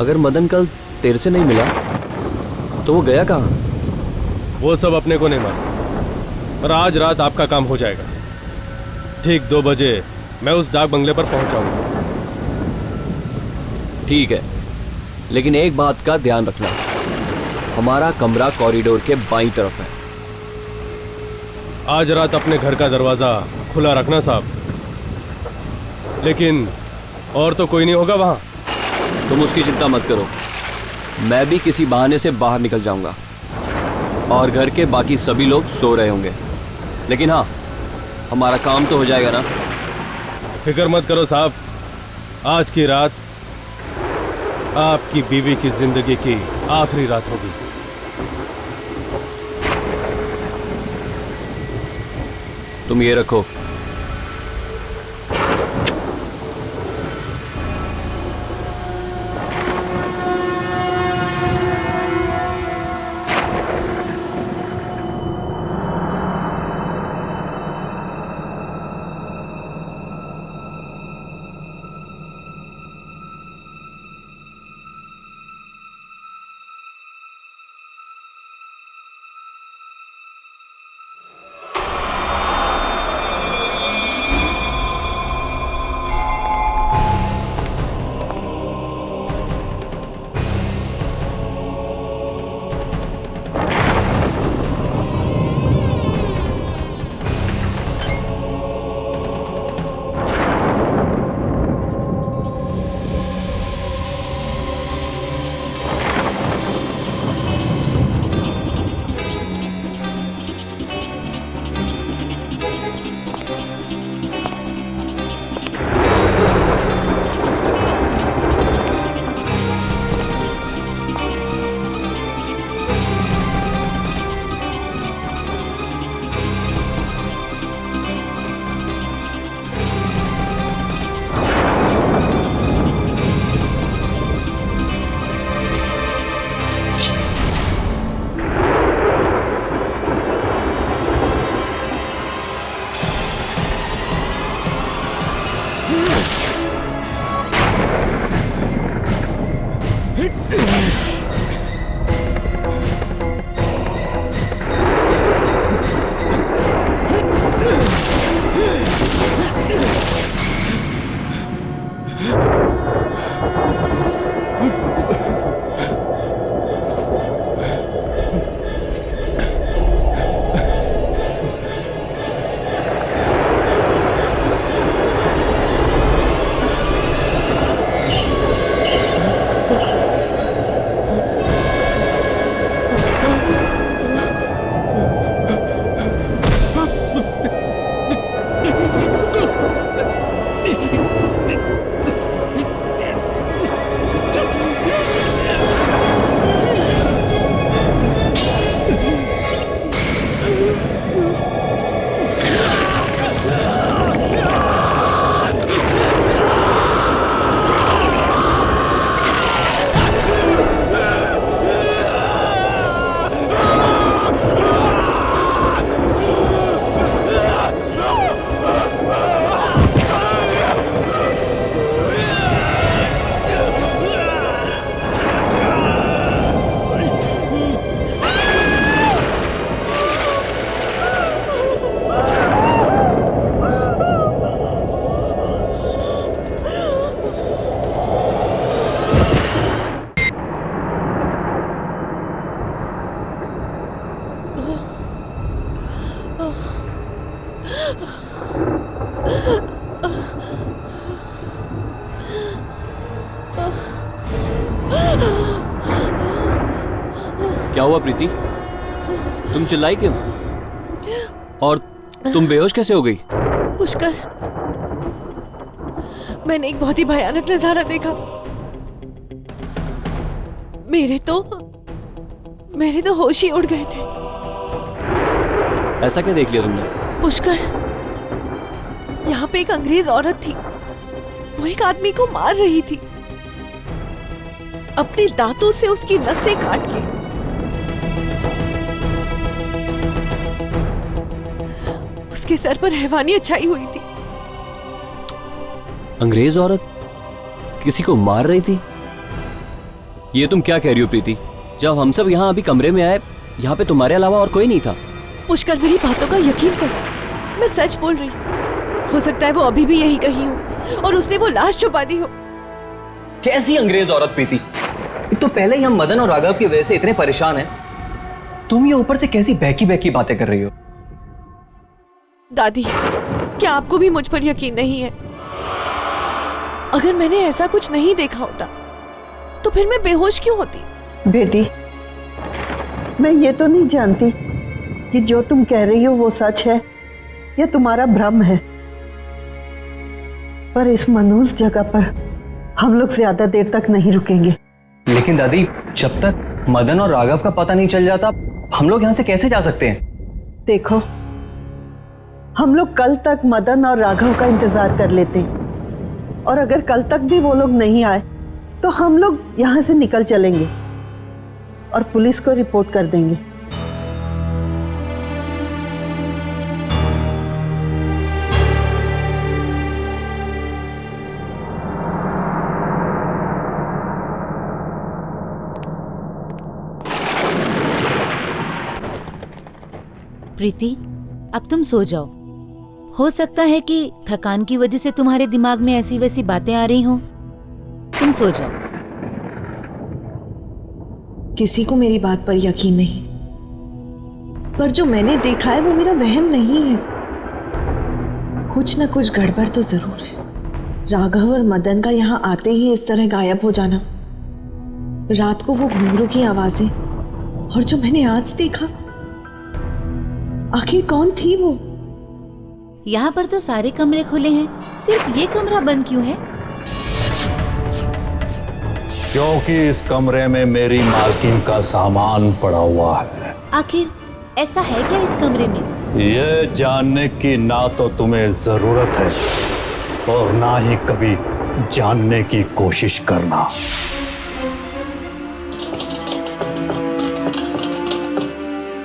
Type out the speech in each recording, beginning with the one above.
अगर मदन कल तेरे से नहीं मिला तो वो गया कहाँ? वो सब अपने को नहीं मालूम, पर आज रात आपका काम हो जाएगा। ठीक 2 बजे मैं उस डाक बंगले पर पहुंच जाऊंगा। ठीक है, लेकिन एक बात का ध्यान रखना, हमारा कमरा कॉरिडोर के बाईं तरफ है। आज रात अपने घर का दरवाजा खुला रखना साहब, लेकिन और तो कोई नहीं होगा वहां। तुम उसकी चिंता मत करो, मैं भी किसी बहाने से बाहर निकल जाऊंगा और घर के बाकी सभी लोग सो रहे होंगे। लेकिन हाँ, हमारा काम तो हो जाएगा ना। फिक्र मत करो साहब, आज की रात आपकी बीवी की जिंदगी की आखिरी रात होगी। तुम ये रखो। क्या हुआ प्रीति? तुम चिल्लाई क्यों? और तुम बेहोश कैसे हो गई? पुष्कर, मैंने एक बहुत ही भयानक नजारा देखा। मेरे तो होश ही उड़ गए थे। ऐसा क्या देख लिया तुमने? पुष्कर, यहाँ पे एक अंग्रेज औरत थी। वो एक आदमी को मार रही थी, अपने दांतों से उसकी नसें काट के। उसके सर पर हैवानियत छाई हुई थी। अंग्रेज औरत किसी को मार रही थी? ये तुम क्या कह रही हो प्रीति? जब हम सब यहाँ अभी कमरे में आए, यहाँ पे तुम्हारे अलावा और कोई नहीं था। पुष्कर, मेरी बातों का यकीन कर, मैं सच बोल रही हूँ। हो सकता है वो अभी भी यही कहीं हो और उसने वो लाश छुपा दी हो। कैसी अंग्रेज औरत प्रीति? एक तो पहले ही हम मदन और राघव की वजह से इतने परेशान हैं, तुम ये ऊपर से कैसी बहकी बहकी बातें कर रही हो। दादी, क्या आपको भी मुझ पर यकीन नहीं है? अगर मैंने ऐसा कुछ नहीं देखा होता तो फिर मैं बेहोश क्यों होती? बेटी, मैं ये तो नहीं जानती कि जो तुम कह रही हो वो सच है या तुम्हारा भ्रम है, पर इस मनहूस जगह पर हम लोग ज्यादा देर तक नहीं रुकेंगे। लेकिन दादी, जब तक मदन और राघव का पता नहीं चल जाता, हम लोग यहाँ से कैसे जा सकते हैं? देखो, हम लोग कल तक मदन और राघव का इंतजार कर लेते, और अगर कल तक भी वो लोग नहीं आए तो हम लोग यहाँ से निकल चलेंगे और पुलिस को रिपोर्ट कर देंगे। प्रीति, अब तुम सो जाओ। हो सकता है कि थकान की वजह से तुम्हारे दिमाग में ऐसी वैसी बातें आ रही हों। तुम सो जाओ। किसी को मेरी बात पर यकीन नहीं, पर जो मैंने देखा है वो मेरा वहम नहीं है। कुछ न कुछ गड़बड़ तो जरूर है। राघव और मदन का यहाँ आते ही इस तरह गायब हो जाना, रात को वो घुंघरू की आवाजें, और जो मैंने आज देखा, आखिर कौन थी वो? यहाँ पर तो सारे कमरे खुले हैं, सिर्फ ये कमरा बंद क्यों है? क्योंकि इस कमरे में मेरी मालकिन का सामान पड़ा हुआ है। आखिर ऐसा है क्या इस कमरे में? ये जानने की ना तो तुम्हें जरूरत है और ना ही कभी जानने की कोशिश करना।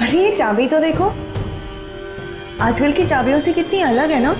अरे ये चाबी तो देखो, आजकल की चाबियों से कितनी अलग है ना।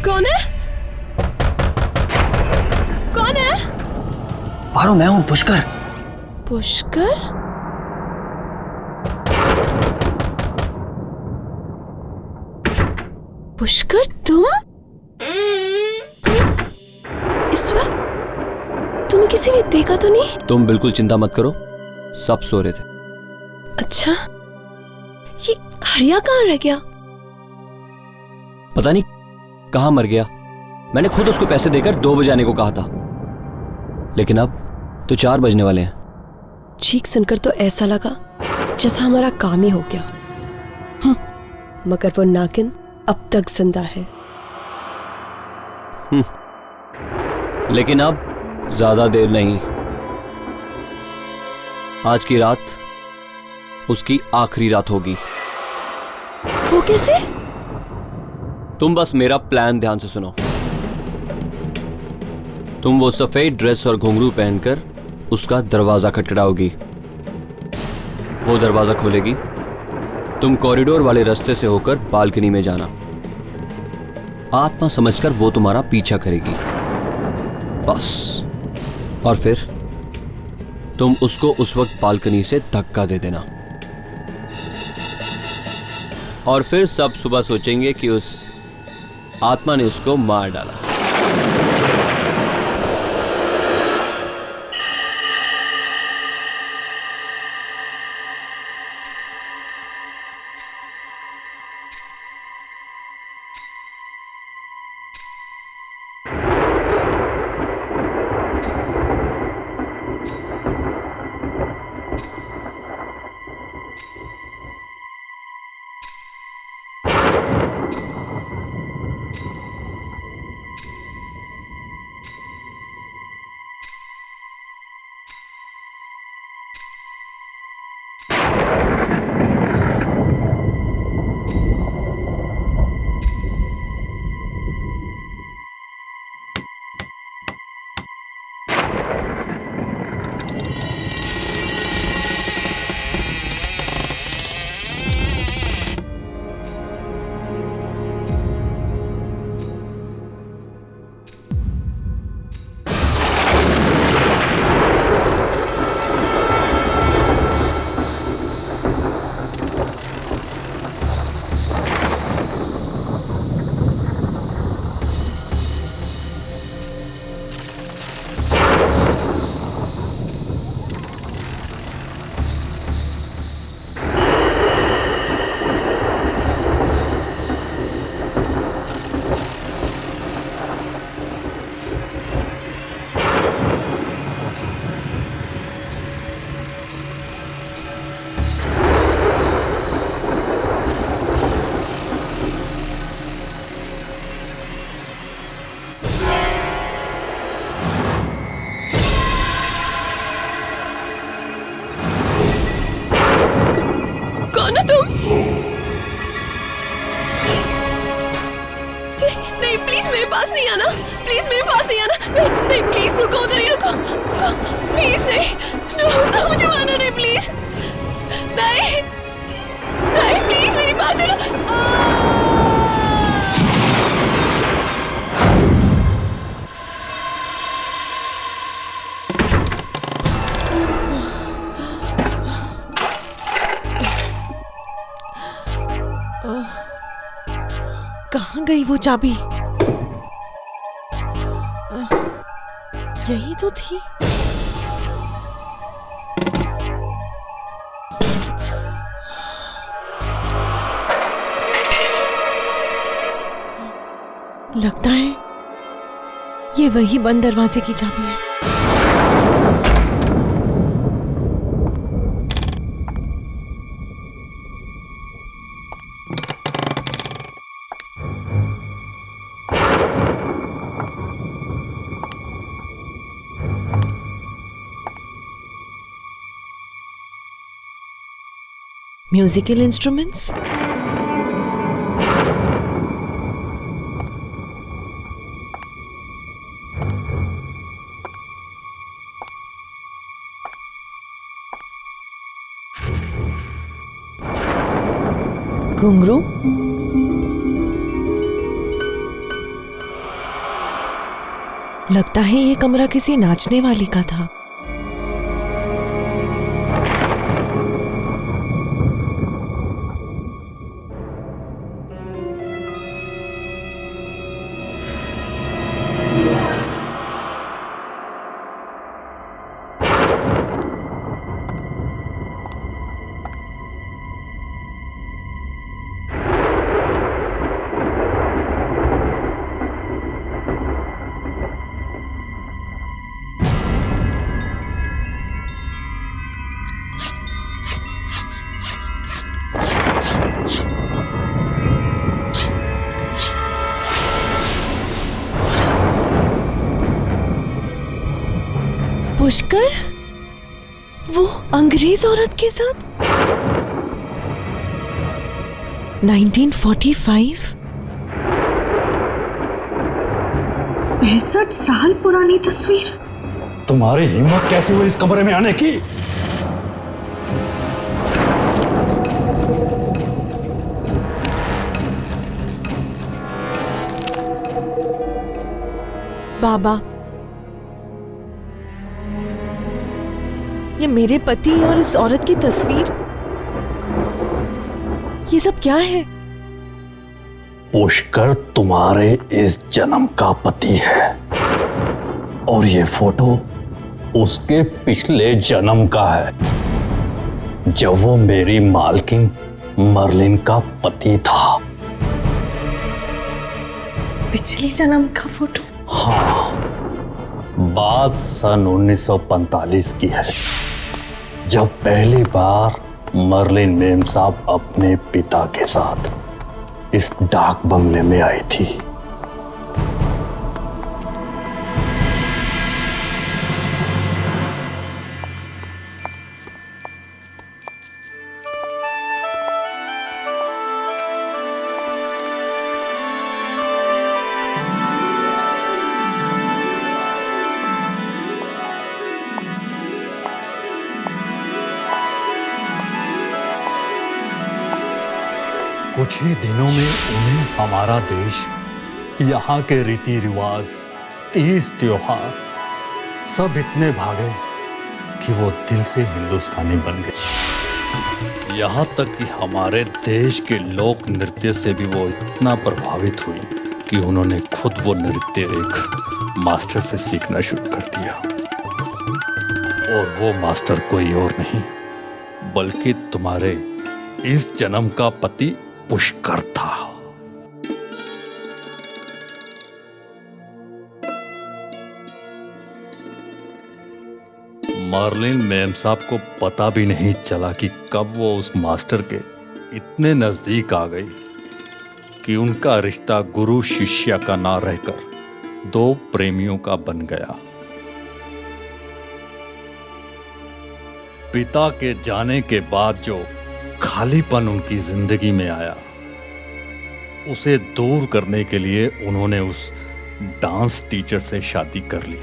कौन है? कौन है? पारो, मैं हूँ पुष्कर। पुष्कर? पुष्कर, तुम? इस वक्त तुम्हें किसी ने देखा तो नहीं? तुम बिल्कुल चिंता मत करो, सब सो रहे थे। अच्छा, ये हरिया कहाँ रह गया? पता नहीं कहाँ मर गया। मैंने खुद उसको पैसे देकर 2 बजे आने को कहा था, लेकिन अब तो 4 बजने वाले हैं। चीख सुनकर तो ऐसा लगा जैसा हमारा काम ही हो गया। मगर वो नागिन अब तक जिंदा है। लेकिन अब ज्यादा देर नहीं। आज की रात उसकी आखिरी रात होगी। वो कैसे? तुम बस मेरा प्लान ध्यान से सुनो। तुम वो सफेद ड्रेस और घुंघरू पहनकर उसका दरवाजा खटखटाओगी। वो दरवाजा खोलेगी, तुम कॉरिडोर वाले रास्ते से होकर बालकनी में जाना। आत्मा समझकर वो तुम्हारा पीछा करेगी, बस। और फिर तुम उसको उस वक्त बालकनी से धक्का दे देना। और फिर सब सुबह सोचेंगे कि उस आत्मा ने उसको मार डाला। गई वो चाबी? यही तो थी। लगता है ये वही बंद दरवाजे की चाबी है। Musical instruments? घुंघरू? लगता है ये कमरा किसी नाचने वाली का था। पुष्कर? वो अंग्रेज औरत के साथ? 1945? 65 साल पुरानी तस्वीर। तुम्हारी हिम्मत कैसे हुई इस कमरे में आने की? बाबा, ये मेरे पति और इस औरत की तस्वीर, ये सब क्या है? पुष्कर तुम्हारे इस जन्म का पति है और ये फोटो उसके पिछले जन्म का है, जब वो मेरी मालकिन मर्लिन का पति था। पिछले जन्म का फोटो? हाँ, बात सन 1945 की है, जब पहली बार मर्लिन मेम साहब अपने पिता के साथ इस डाक बंगले में आई थी। कुछ ही दिनों में उन्हें हमारा देश, यहाँ के रीति रिवाज, तीज त्योहार सब इतने भागे कि वो दिल से हिंदुस्तानी बन गए। यहाँ तक कि हमारे देश के लोक नृत्य से भी वो इतना प्रभावित हुई कि उन्होंने खुद वो नृत्य एक मास्टर से सीखना शुरू कर दिया। और वो मास्टर कोई और नहीं बल्कि तुम्हारे इस जन्म का पति पुष्कर था। मर्लिन मेम साहब को पता भी नहीं चला कि कब वो उस मास्टर के इतने नजदीक आ गई कि उनका रिश्ता गुरु शिष्य का ना रहकर दो प्रेमियों का बन गया। पिता के जाने के बाद जो खालीपन उनकी जिंदगी में आया, उसे दूर करने के लिए उन्होंने उस डांस टीचर से शादी कर ली।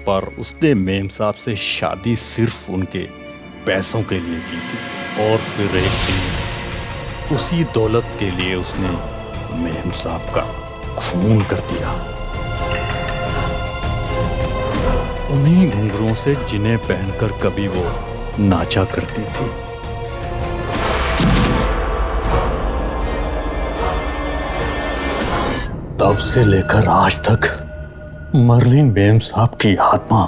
पर उसने मेम साहब से शादी सिर्फ उनके पैसों के लिए की थी। और फिर एक दिन उसी दौलत के लिए उसने मेम साहब का खून कर दिया। उन्हीं घुंघरुओं से जिन्हें पहनकर कभी वो नाचा करती थी। तब से लेकर आज तक मर्लिन बेम साहब की आत्मा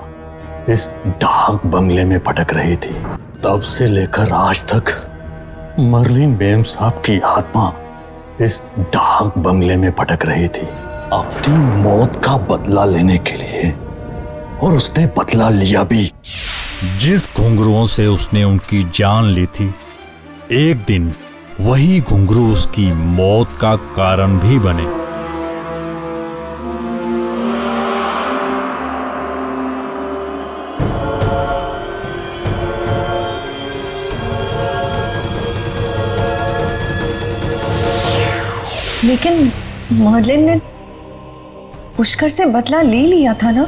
इस डाक बंगले में भटक रही थी। तब से लेकर आज तक मर्लिन बेम साहब की आत्मा इस डाक बंगले में भटक रही थी अपनी मौत का बदला लेने के लिए, और उसने बदला लिया भी। जिस घुंघरुओं से उसने उनकी जान ली थी, एक दिन वही घुंघरू उसकी मौत का कारण भी बने। लेकिन मर्लिन ने पुष्कर से बदला ले लिया था ना,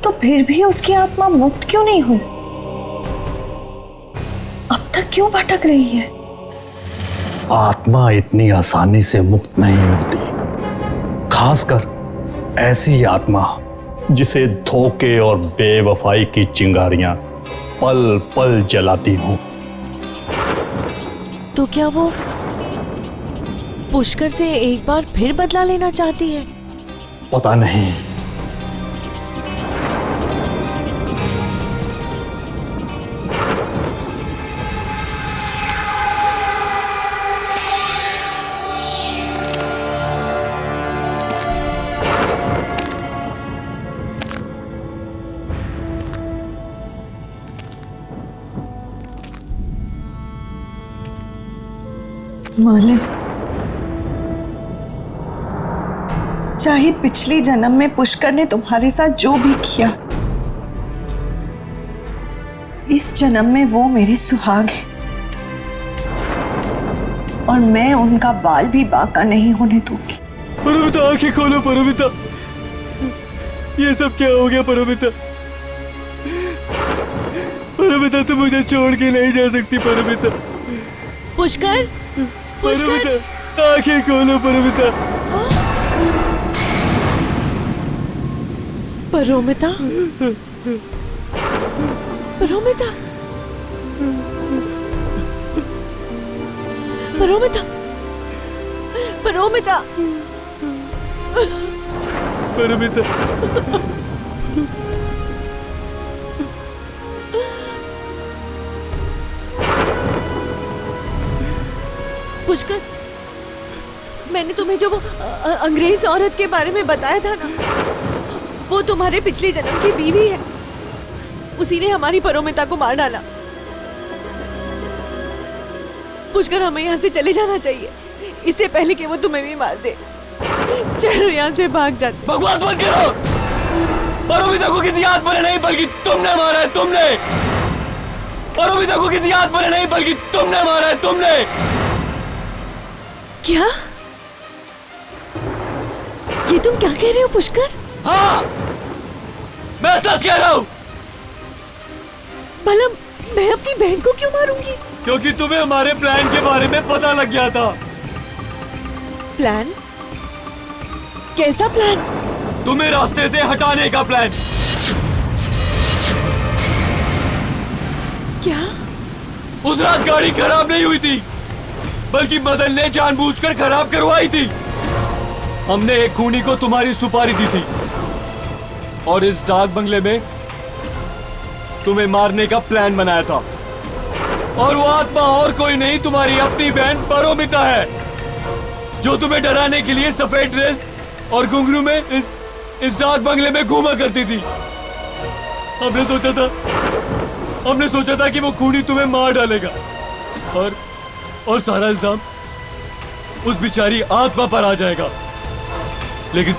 तो फिर भी उसकी आत्मा मुक्त क्यों नहीं हुई? अब तक क्यों भटक रही है? आत्मा इतनी आसानी से मुक्त नहीं होती, खासकर ऐसी आत्मा जिसे धोखे और बेवफाई की चिंगारियां पल पल जलाती हों। तो क्या वो पुष्कर से एक बार फिर बदला लेना चाहती है? पता नहीं। मर्लिन, चाहे पिछले जन्म में पुष्कर ने तुम्हारे साथ जो भी किया, इस जन्म में वो मेरे सुहाग है, और मैं उनका बाल भी बाका नहीं होने दूंगी। परमिता, आंखें खोलो परमिता। ये सब क्या हो गया परमिता? परमिता, तुम मुझे छोड़ के नहीं जा सकती परमिता। पुष्कर, पुष्कर, परमिता, आंखें खोलो परमिता। परोमिता, परोमिता, परोमिता, परोमिता, परमिता, पुष्कर, मैंने तुम्हें जो वो अंग्रेज औरत के बारे में बताया था ना, वो तुम्हारे पिछले जन्म की बीवी है। उसी ने हमारी परोमिता को मार डाला। पुष्कर, हमें यहाँ से चले जाना चाहिए, इससे पहले कि वो तुम्हें भी मार दे। चलो यहाँ से भाग जाते। बकवास मत करो। परोमिता को किसी आत्मा ने नहीं बल्कि तुमने मारा है, तुमने। परोमिता को किसी आत्मा ने नहीं बल्कि तुमने मारा है, तुमने। क्या? ये तुम क्या कह रहे हो पुष्कर? हाँ, मैं सच कह रहा हूँ। भला मैं अपनी बहन को क्यों मारूंगी? क्योंकि तुम्हें हमारे प्लान के बारे में पता लग गया था। प्लान? कैसा प्लान? तुम्हें रास्ते से हटाने का प्लान। क्या? उस रात गाड़ी खराब नहीं हुई थी, बल्कि मदन ने जानबूझकर खराब करवाई थी। हमने एक खूनी को तुम्हारी सुपारी दी थी और इस डाक बंगले में तुम्हें मारने का प्लान बनाया था। और वो आत्मा और कोई नहीं, तुम्हारी अपनी बहन परोमिता है, जो तुम्हें डराने के लिए सफेद ड्रेस और घुंघरू में इस डाक बंगले में घूमा करती थी। हमने सोचा था कि वो खूनी तुम्हें मार डालेगा और सारा इल्जाम उस बेचारी आत्मा पर आ जाएगा। लेकिन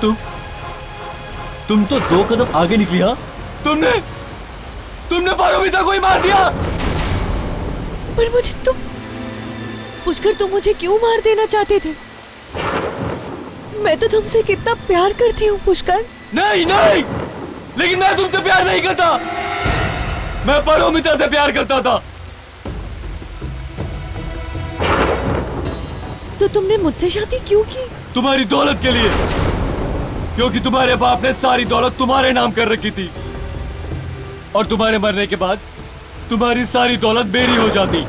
तुम तो 2 कदम आगे निकली। हाँ, तुमने परोमिता को ही मार दिया। पर पुष्कर, तुम मुझे क्यों मार देना चाहते थे? मैं तो तुमसे कितना प्यार करती हूँ पुष्कर। नहीं, लेकिन मैं तुमसे प्यार नहीं करता। मैं परोमिता से प्यार करता था। तो तुमने मुझसे शादी क्यों की? तुम्हारी दौलत के लिए, क्योंकि तुम्हारे बाप ने सारी दौलत तुम्हारे नाम कर रखी थी, और तुम्हारे मरने के बाद तुम्हारी सारी दौलत मेरी हो जाती।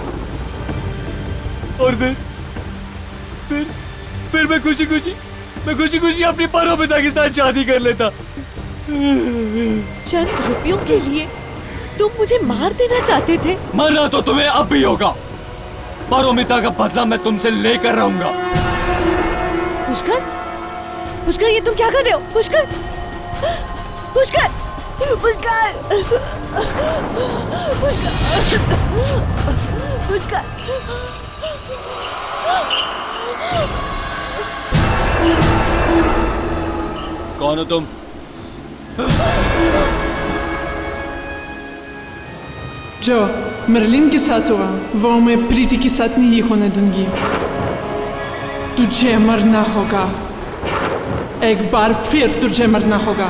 और फिर मैं खुशी खुशी मैं खुशी खुशी अपनी पारोमिता के साथ शादी कर लेता। चंद रुपयों के लिए तुम मुझे मार देना चाहते थे। मरना तो तुम्हें अब भी होगा। पारोमिता का बदला मैं तुमसे लेकर रहूंगा। पुष्कर, पुष्कर, ये तुम क्या कर रहे हो? पुष्कर, पुष्कर, पुष्कर, पुष्कर, पुष्कर। कौन हो तुम? जो मर्लिन के साथ हुआ वो मैं प्रीति के साथ नहीं होने दूंगी। तुझे मरना होगा, एक बार फिर तुझे मरना होगा।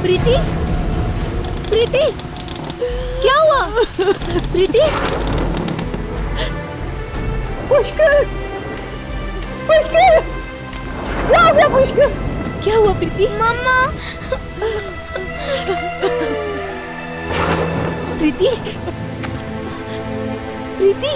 प्रीति, प्रीति, क्या हुआ? प्रीति, पुष्कर, पुष्कर, क्या हो गया पुष्कर? क्या हुआ प्रीति? मम्मा। प्रीति, प्रीति।